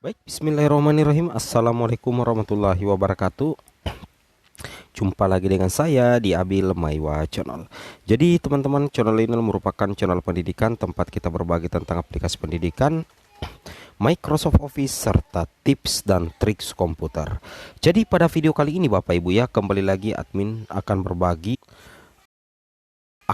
Baik, bismillahirrahmanirrahim. Assalamualaikum warahmatullahi wabarakatuh. Jumpa lagi dengan saya di Abil Maiwa Channel. Jadi teman-teman, channel ini merupakan channel pendidikan tempat kita berbagi tentang aplikasi pendidikan, Microsoft Office, serta tips dan triks komputer. Jadi pada video kali ini Bapak Ibu ya, kembali lagi admin akan berbagi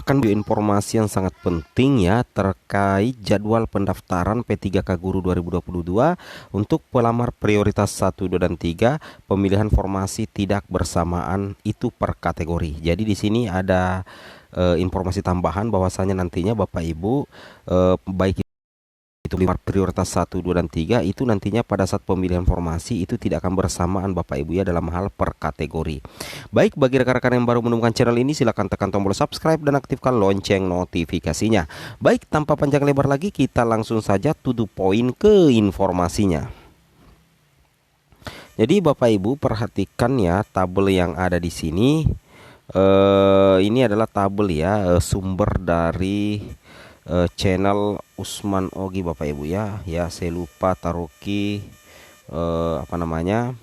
informasi yang sangat penting ya terkait jadwal pendaftaran P3K Guru 2022 untuk pelamar prioritas 1, 2 dan 3, pemilihan formasi tidak bersamaan itu per kategori. Jadi di sini ada informasi tambahan bahwasanya nantinya Bapak Ibu baik itu prioritas 1, 2 dan 3 itu nantinya pada saat pemilihan formasi itu tidak akan bersamaan Bapak Ibu ya dalam hal per kategori. Baik, bagi rekan-rekan yang baru menemukan channel ini silahkan tekan tombol subscribe dan aktifkan lonceng notifikasinya. Baik, tanpa panjang lebar lagi kita langsung saja to the point ke informasinya. Jadi Bapak Ibu perhatikan ya tabel yang ada di sini. Ini adalah tabel ya sumber dari channel Usman Ogi Bapak Ibu ya. Ya, saya lupa taruhki apa namanya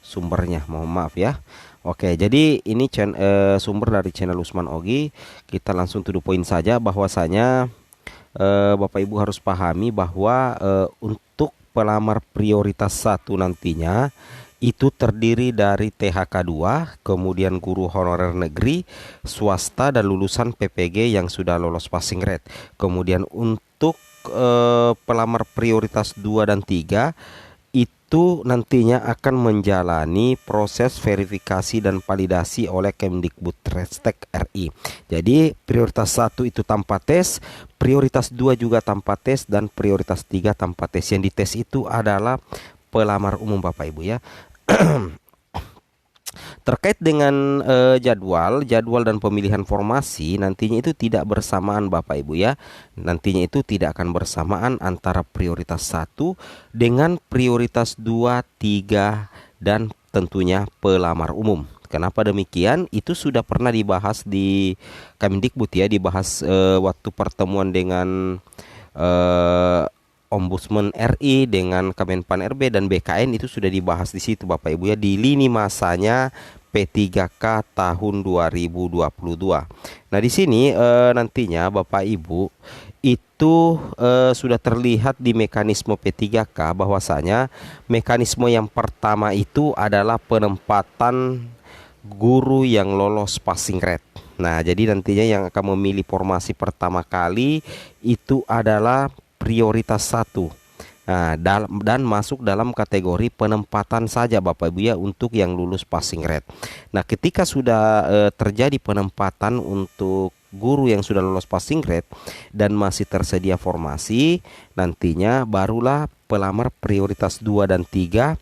sumbernya, mohon maaf ya. Oke, jadi ini sumber dari channel Usman Ogi. Kita langsung to the point saja bahwasanya Bapak Ibu harus pahami bahwa untuk pelamar prioritas 1 nantinya itu terdiri dari THK 2, kemudian guru honorer negeri, swasta dan lulusan PPG yang sudah lolos passing grade. Kemudian untuk pelamar prioritas 2 dan 3 itu nantinya akan menjalani proses verifikasi dan validasi oleh Kemdikbudristek RI. Jadi prioritas 1 itu tanpa tes, prioritas 2 juga tanpa tes, dan prioritas 3 tanpa tes. Yang dites itu adalah pelamar umum Bapak Ibu ya. Terkait dengan jadwal dan pemilihan formasi nantinya itu tidak bersamaan Bapak Ibu ya. Nantinya itu tidak akan bersamaan antara prioritas 1 dengan prioritas 2, 3 dan tentunya pelamar umum. Kenapa demikian? Itu sudah pernah dibahas di Kemdikbud ya, dibahas waktu pertemuan dengan Ombudsman RI dengan Kemenpan RB dan BKN, itu sudah dibahas di situ Bapak Ibu ya, di lini masanya P3K tahun 2022. Nah, di sini nantinya Bapak Ibu itu sudah terlihat di mekanisme P3K bahwasanya mekanisme yang pertama itu adalah penempatan guru yang lolos passing grade. Nah, jadi nantinya yang akan memilih formasi pertama kali itu adalah prioritas 1. Nah, dan masuk dalam kategori penempatan saja Bapak Ibu ya untuk yang lulus passing grade. Nah, ketika sudah terjadi penempatan untuk guru yang sudah lulus passing grade dan masih tersedia formasi, nantinya barulah pelamar prioritas 2 dan 3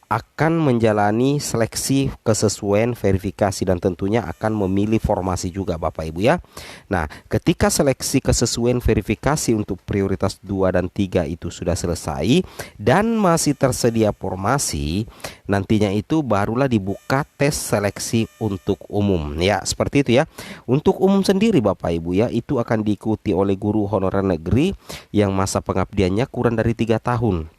akan menjalani seleksi kesesuaian verifikasi dan tentunya akan memilih formasi juga Bapak Ibu ya. Nah, ketika seleksi kesesuaian verifikasi untuk prioritas 2 dan 3 itu sudah selesai dan masih tersedia formasi, nantinya itu barulah dibuka tes seleksi untuk umum ya, seperti itu ya. Untuk umum sendiri Bapak Ibu ya, itu akan diikuti oleh guru honorer negeri yang masa pengabdiannya kurang dari 3 tahun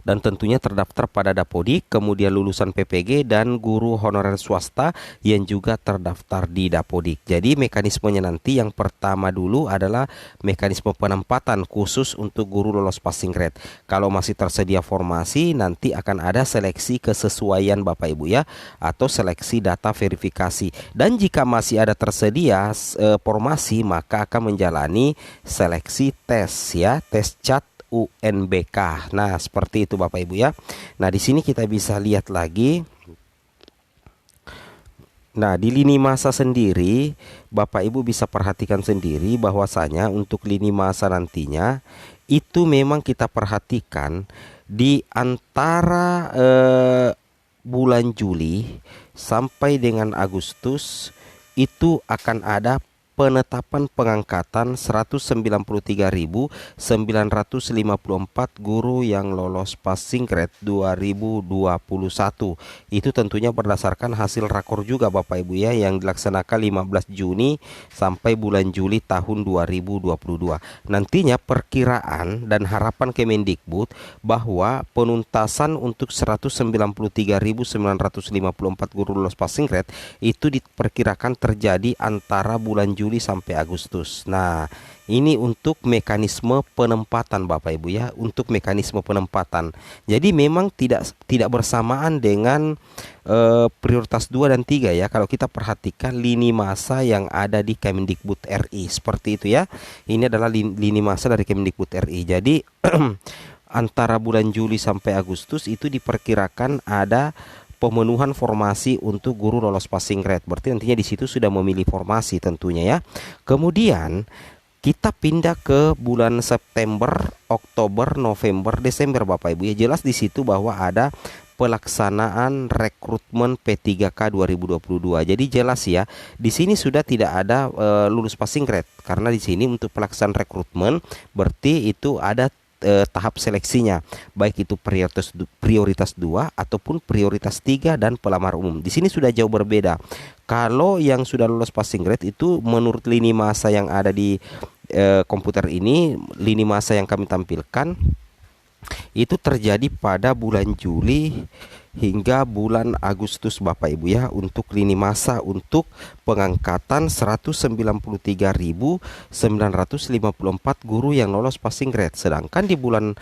dan tentunya terdaftar pada Dapodik, kemudian lulusan PPG dan guru honorer swasta yang juga terdaftar di Dapodik. Jadi mekanismenya nanti yang pertama dulu adalah mekanisme penempatan khusus untuk guru lolos passing grade. Kalau masih tersedia formasi, nanti akan ada seleksi kesesuaian Bapak Ibu ya, atau seleksi data verifikasi. Dan jika masih ada tersedia formasi, maka akan menjalani seleksi tes ya, tes CAT UNBK. Nah, seperti itu Bapak Ibu ya. Nah, di sini kita bisa lihat lagi. Nah, di lini masa sendiri Bapak Ibu bisa perhatikan sendiri bahwasanya untuk lini masa nantinya itu memang kita perhatikan di antara bulan Juli sampai dengan Agustus itu akan ada penetapan pengangkatan 193.954 guru yang lolos passing grade 2021. Itu tentunya berdasarkan hasil rakor juga Bapak Ibu ya, yang dilaksanakan 15 Juni sampai bulan Juli tahun 2022. Nantinya perkiraan dan harapan Kemendikbud bahwa penuntasan untuk 193.954 guru lolos passing grade itu diperkirakan terjadi antara bulan Juli sampai Agustus. Nah, ini untuk mekanisme penempatan Bapak Ibu ya, untuk mekanisme penempatan. Jadi memang tidak bersamaan dengan prioritas 2 dan 3 ya. Kalau kita perhatikan lini masa yang ada di Kemendikbud RI seperti itu ya. Ini adalah lini masa dari Kemendikbud RI. Jadi antara bulan Juli sampai Agustus itu diperkirakan ada pemenuhan formasi untuk guru lolos passing grade. Berarti nantinya di situ sudah memilih formasi tentunya ya. Kemudian kita pindah ke bulan September, Oktober, November, Desember Bapak Ibu ya. Jelas di situ bahwa ada pelaksanaan rekrutmen P3K 2022. Jadi jelas ya, di sini sudah tidak ada lulus passing grade karena di sini untuk pelaksanaan rekrutmen berarti itu ada tahap seleksinya, baik itu prioritas 2 ataupun prioritas 3 dan pelamar umum. Di sini sudah jauh berbeda. Kalau yang sudah lulus passing grade itu menurut lini masa yang ada di komputer ini, lini masa yang kami tampilkan itu terjadi pada bulan Juli hingga bulan Agustus Bapak Ibu ya, untuk lini masa untuk pengangkatan 193.954 guru yang lolos passing grade. Sedangkan di bulan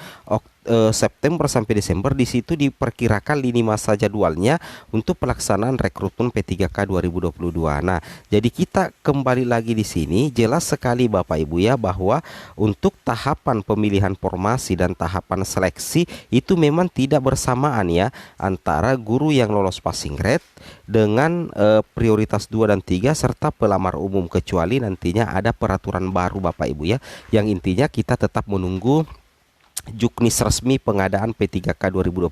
September sampai Desember di situ diperkirakan lini masa jadwalnya untuk pelaksanaan rekrutmen P3K 2022. Nah, jadi kita kembali lagi di sini jelas sekali Bapak Ibu ya bahwa untuk tahapan pemilihan formasi dan tahapan seleksi itu memang tidak bersamaan ya antara guru yang lolos passing grade dengan prioritas 2 dan 3 serta pelamar umum, kecuali nantinya ada peraturan baru Bapak Ibu ya, yang intinya kita tetap menunggu juknis resmi pengadaan P3K 2022.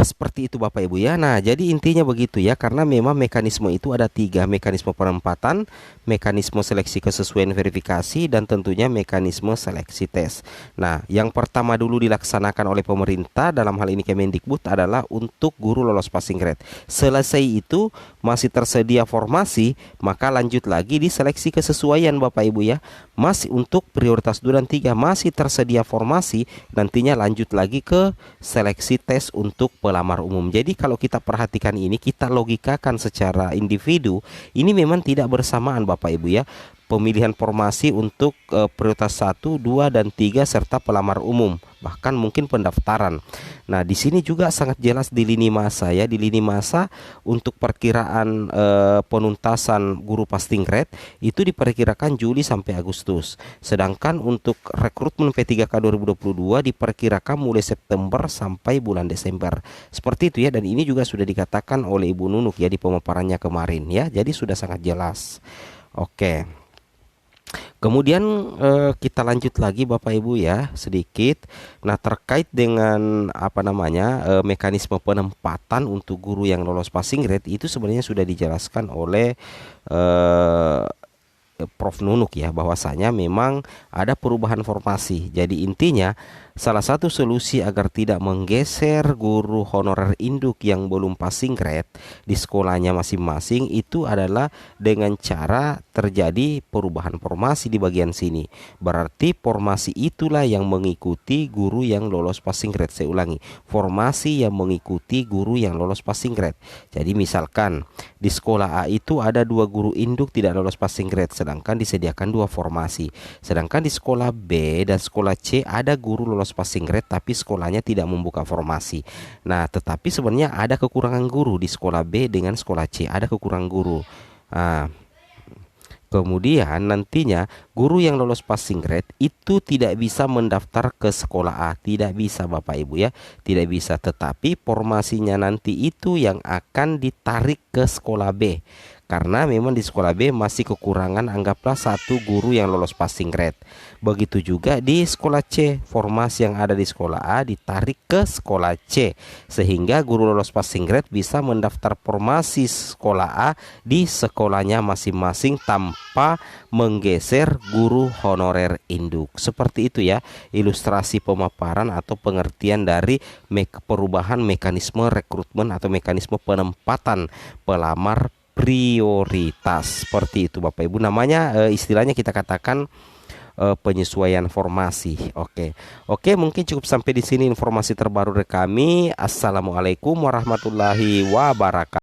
Seperti itu Bapak Ibu ya. Nah, jadi intinya begitu ya, karena memang mekanisme itu ada 3, mekanisme penempatan, mekanisme seleksi kesesuaian verifikasi, dan tentunya mekanisme seleksi tes. Nah, yang pertama dulu dilaksanakan oleh pemerintah dalam hal ini Kemendikbud adalah untuk guru lolos passing grade. Selesai itu masih tersedia formasi, maka lanjut lagi di seleksi kesesuaian Bapak Ibu ya. Masih untuk prioritas 2 dan 3 masih tersedia formasi, nantinya lanjut lagi ke seleksi tes untuk pelamar umum. Jadi kalau kita perhatikan ini, kita logikakan secara individu, ini memang tidak bersamaan Bapak Ibu ya. Pemilihan formasi untuk prioritas 1, 2, dan 3 serta pelamar umum, bahkan mungkin pendaftaran. Nah, di sini juga sangat jelas di lini masa ya, di lini masa untuk perkiraan penuntasan guru passing grade itu diperkirakan Juli sampai Agustus. Sedangkan untuk rekrutmen P3K 2022 diperkirakan mulai September sampai bulan Desember. Seperti itu ya, dan ini juga sudah dikatakan oleh Ibu Nunuk ya di pemaparannya kemarin ya. Jadi sudah sangat jelas. Oke. Kemudian kita lanjut lagi Bapak Ibu ya sedikit. Nah, terkait dengan mekanisme penempatan untuk guru yang lolos passing grade itu sebenarnya sudah dijelaskan oleh Prof Nunuk ya, bahwasanya memang ada perubahan formasi. Jadi intinya salah satu solusi agar tidak menggeser guru honorer induk yang belum passing grade di sekolahnya masing-masing itu adalah dengan cara terjadi perubahan formasi di bagian sini. Berarti formasi itulah yang mengikuti guru yang lolos passing grade. Saya ulangi, formasi yang mengikuti guru yang lolos passing grade. Jadi misalkan di sekolah A itu ada 2 guru induk tidak lolos passing grade, sedangkan disediakan 2 formasi. Sedangkan di sekolah B dan sekolah C ada guru lolos passing grade tapi sekolahnya tidak membuka formasi. Nah, tetapi sebenarnya ada kekurangan guru di sekolah B dengan sekolah C, ada kekurangan guru. Kemudian nantinya Guru yang lolos passing grade itu tidak bisa mendaftar ke sekolah A, tidak bisa Bapak Ibu ya, tidak bisa. Tetapi formasinya nanti itu yang akan ditarik ke sekolah B. Karena memang di sekolah B masih kekurangan anggaplah satu guru yang lolos passing grade. Begitu juga di sekolah C, formasi yang ada di sekolah A ditarik ke sekolah C. Sehingga guru lolos passing grade bisa mendaftar formasi sekolah A di sekolahnya masing-masing tanpa menggeser guru honorer induk. Seperti itu ya, ilustrasi pemaparan atau pengertian dari perubahan mekanisme rekrutmen atau mekanisme penempatan pelamar prioritas. Seperti itu Bapak Ibu, namanya istilahnya kita katakan penyesuaian formasi. Oke, mungkin cukup sampai di sini informasi terbaru dari kami. Assalamualaikum warahmatullahi wabarakatuh.